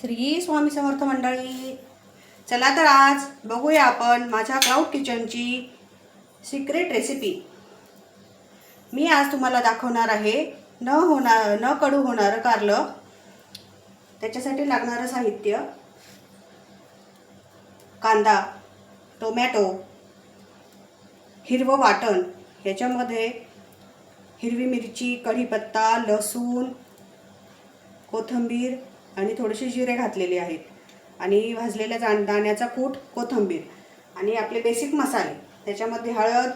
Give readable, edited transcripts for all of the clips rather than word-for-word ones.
श्री स्वामी समर्थ मंडळी. चला तर आज बघूया आपण माझ्या क्लाउड किचनची सिक्रेट रेसिपी. मी आज तुम्हाला दाखवणार आहे न कडू होणारं कारलं. त्याच्यासाठी लागणारं साहित्य: कांदा, टोमॅटो, हिरवं वाटण, ह्याच्यामध्ये हिरवी मिरची, कढीपत्ता, लसूण, कोथिंबीर आणि थोडेसे जिरे घातलेले आहेत, आणि भाजलेल्या दाण्याचा कूट, कोथिंबीर आणि आपले बेसिक मसाले. त्याच्यामध्ये हळद,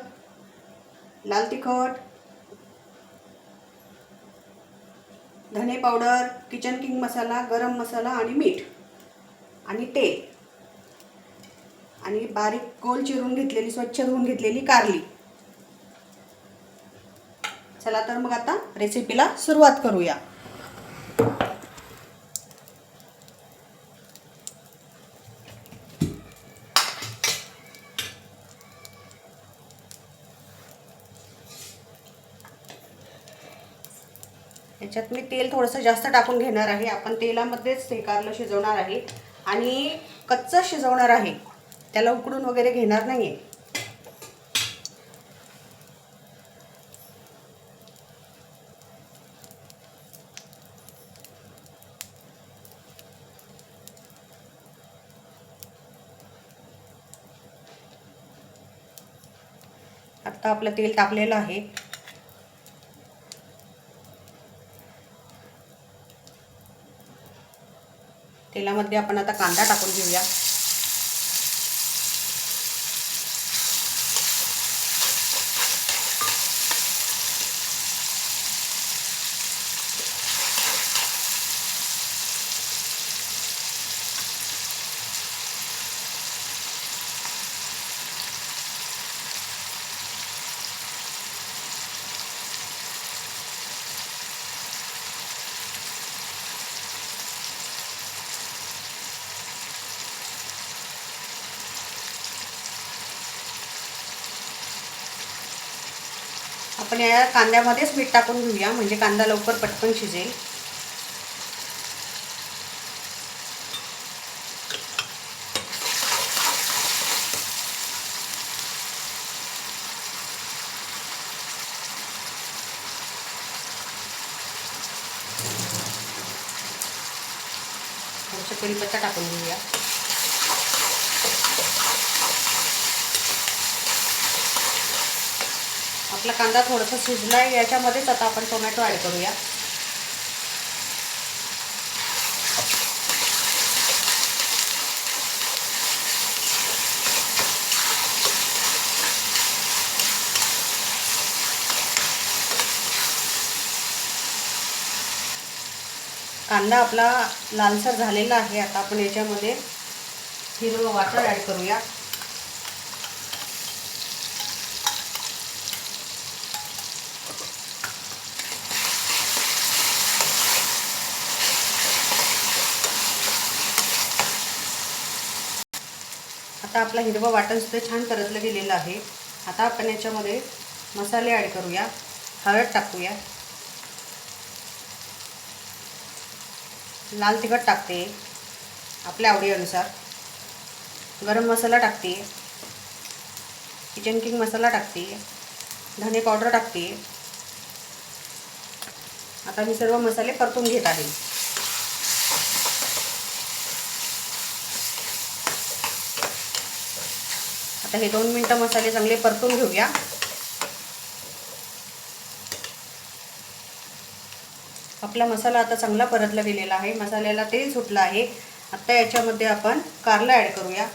लाल तिखट, धने पावडर, किचन किंग मसाला, गरम मसाला आणि मीठ आणि तेल आणि बारीक गोल चिरून घेतलेली, स्वच्छ धुवून घेतलेली कारली. चला तर मग आता रेसिपीला सुरुवात करूया. याच्यात मी तेल थोडंसं जास्त टाकून घेणार आहे. आपण तेलामध्येच हे कारलं शिजवणार आहे आणि कच्चं शिजवणार आहे, त्याला उकडून वगैरे घेणार नाही आहे. आता आपलं तेल तापलेलं आहे. तेलामध्ये आपण आता कांदा टाकून घेऊया. आपण या कांद्यामध्येच मीठ टाकून घेऊया, म्हणजे कांदा लवकर पटकन शिजेल. थोडंसं कढीपत्ता टाकून घेऊया. आपला कांदा थोडासा शिजला आहे. याच्यामध्येच आता आपण टोमॅटो ॲड करूया. कांदा आपला लालसर झालेला आहे. आता आपण याच्यामध्ये हिरवं वाटण ॲड करूया. आता आपला हिरवं वाटण सुद्धा छान परतलं गेलेलं आहे. आता आपण याच्यामध्ये मसाले ॲड करूया. हळद टाकूया, लाल तिखट टाकते आपल्या आवडीनुसार, गरम मसाला टाकते, किचन किंग मसाला टाकते, धने पावडर टाकते. आता मी सर्व मसाले परतून घेत आहे. आता हे 2 मिनिटं मसाले चांगले परतून घेऊया. आपला मसाला आता चांगला परतला गेलेला आहे. मसाल्याला तेल सुटलं आहे. आता याच्यामध्ये आपण कारलं ॲड करूया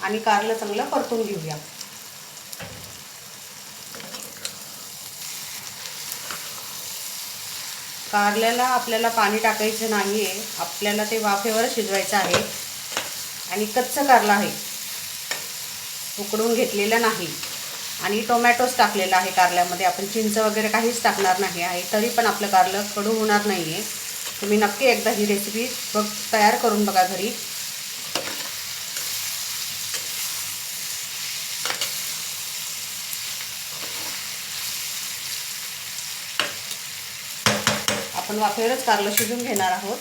आणि कारलं चांगलं परतून घेऊया. कारल्याला आपल्याला पाणी टाकायचं नाही आहे. आपल्याला ते वाफेवर शिजवायचं आहे. आणि कच्चं कारलं आहे, उकडून घेतलेलं नाही. आणि टोमॅटोच टाकलेला आहे कारल्यामध्ये. आपण चिंच वगैरे काहीच टाकणार नाही आहे, तरी पण आपलं कारलं कडू होणार नाही आहे. तुम्ही नक्की एकदा ही रेसिपी तयार करून बघा घरी. आपण वाफेवरच कारलं शिजून घेणार आहोत.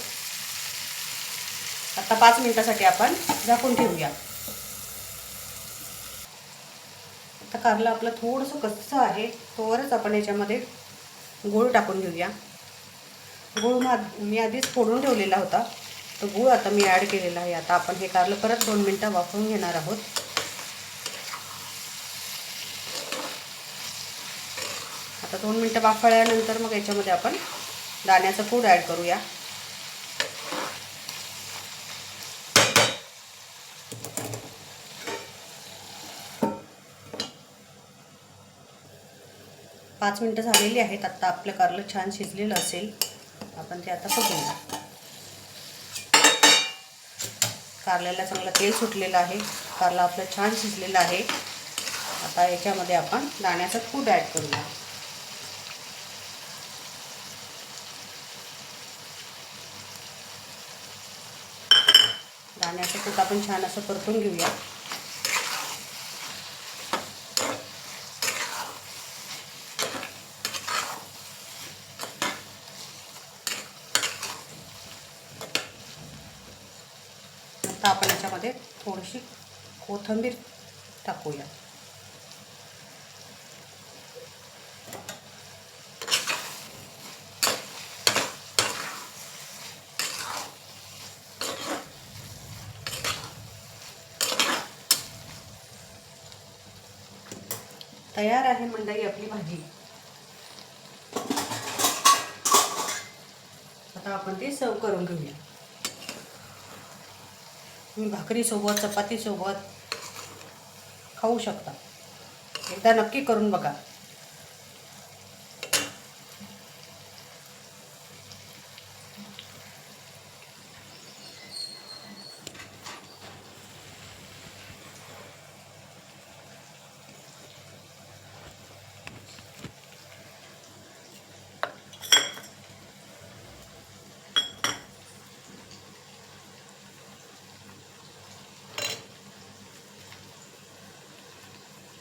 आता 5 मिनिटासाठी आपण झाकून ठेवूया. आता कारलं आपलं थोडंसं कच्चं आहे, तोवरच आपण याच्यामध्ये गूळ टाकून घेऊया. गूळ मी आधीच फोडून ठेवलेला होता, तो गूळ आता मी ॲड केलेला आहे. आता आपण हे कारलं परत 2 मिनिटं वाफवून घेणार आहोत. आता 2 मिनिटं वाफवल्यानंतर मग याच्यामध्ये आपण दाण्याचं कूट ॲड करूया. पाच मिनिटं झालेली आहेत. आता आपलं कारलं छान शिजलेलं असेल, आपण ते आता बघूया. कारल्याला चांगलं तेल सुटलेलं आहे, कारलं आपलं छान शिजलेलं आहे. आता याच्यामध्ये आपण दाण्याचं कूट ॲड करूया. दाण्याचं कूट आपण छान असं परतून घेऊया. आता आपण याच्यामध्ये थोडीशी कोथिंबीर टाकूया. तयार आहे मंडळी आपली भाजी. आता आपण ती सर्व करून घेऊया. तुम्ही भाकरीसोबत चपातीसोबत खाऊ शकता. एकदा नक्की करून बघा.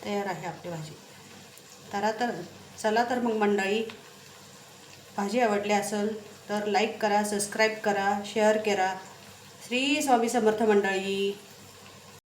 तयार आहे आपली भाजी. चला तर मग मंडळी, भाजी आवडली असेल तर लाईक करा, सबस्क्राईब करा, शेअर करा. श्री स्वामी समर्थ मंडळी.